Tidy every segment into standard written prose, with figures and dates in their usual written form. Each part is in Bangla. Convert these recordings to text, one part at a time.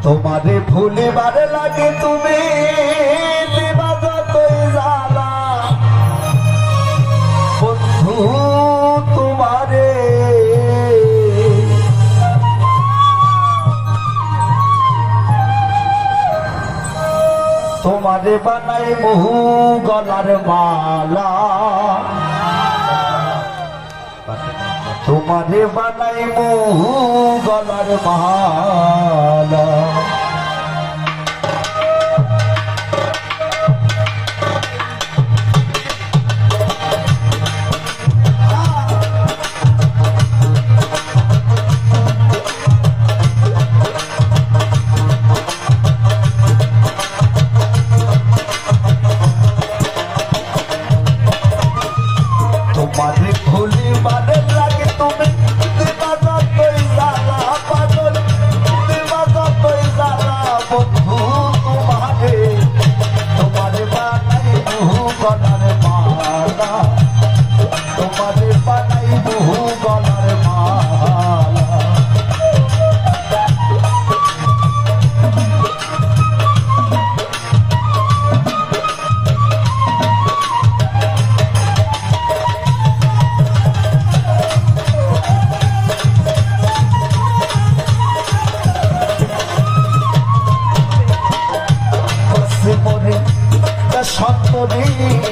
তোমারে ভুলিবার লাগে তুমি দিবা যতই জ্বালা বন্ধু তোমারে তোমারে বানাই বহু গলার মালা তোমারে বানাই বহু গলার মালা তোমারে ভুলিবার লাগে তুমি দিবা যতই জ্বালা পাগল দিবা যতই জ্বালা বন্ধু তোমারে তোমারে বানাই বহু গলার মালা তোমারে বানাই বহু গলার মালা সন্তরি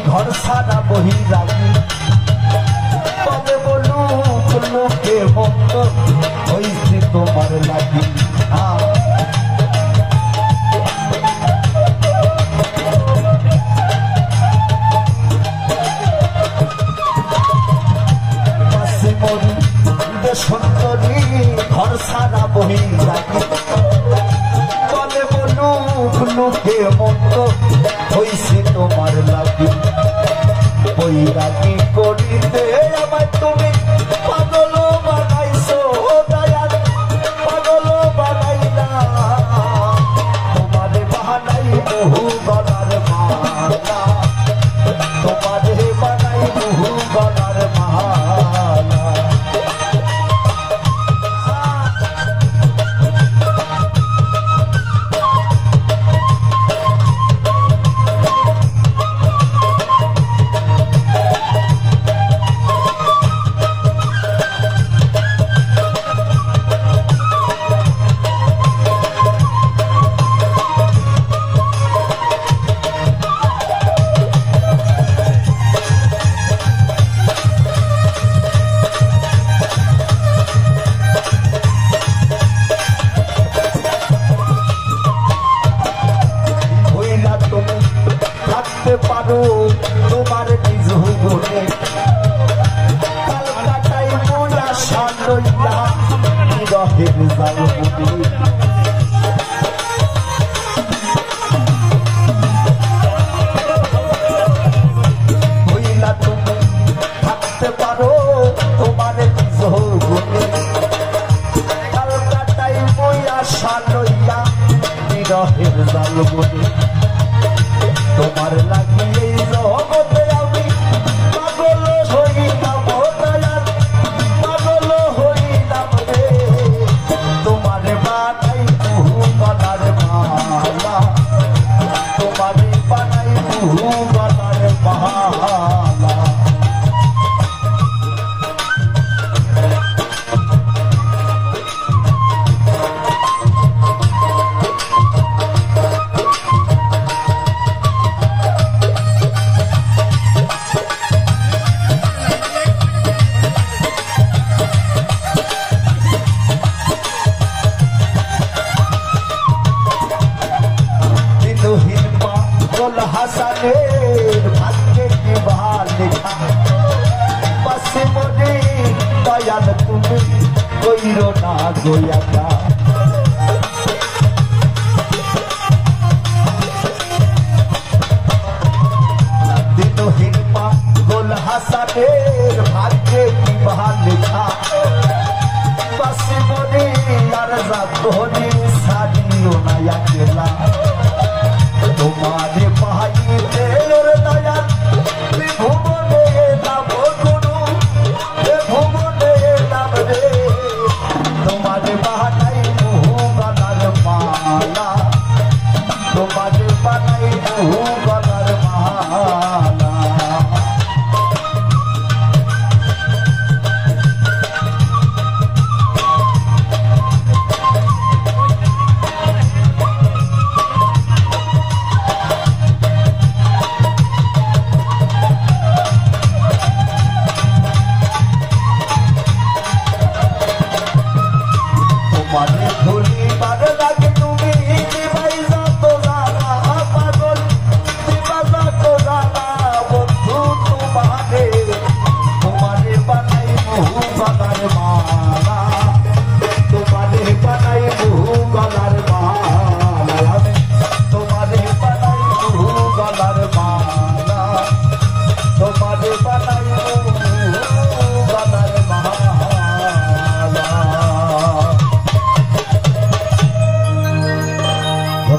ঘর সারা বহিরাগী বলে বলুক লোকে ভক্ত হইছে তোমার লাগি সন্তরি ঘর সারা বহিরাগী বলে বলুক লোকে ভক্ত হইছে তোমার লাগি বৈরাগী করিতে আমায় তুমি পাগল বানাইছো দয়াল পাগল বানাইলা তোমারে বানাই বহু গলার মালা তোমারে বানাই বহু গলার মালা পারো তোমার নিজ বলে কালকাটাই মোলা সানইয়া বিরহের জাল বলে হইলা তুমি থাকতে পারো তোমার নিজ বলে কালকাটাই মোলা সানইয়া বিরহের জাল বলে তোমার লাগিয়ে জগতে আমি পাগল হইলাম দয়াল পাগল হইলাম রে তোমারে বানাই বহু গলার মালা তোমারে বানাই বহু গলার মালা হাসানের ভাগ্যে কি ভাল লেখা পাশে মনে দয়াল তুমি কইরো না গোয়াকা দিনহীন পাগল হাসানের ভাগ্যে কি ভাল লেখা পাশে মনে আর রাতনি সারিও না একলা তোমারে পাইতে দয়াল ভুবনে নাম গুরু ভুবনে নাম রে তোমারে বানাই বহু গলার মালা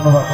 ধন্যবাদ।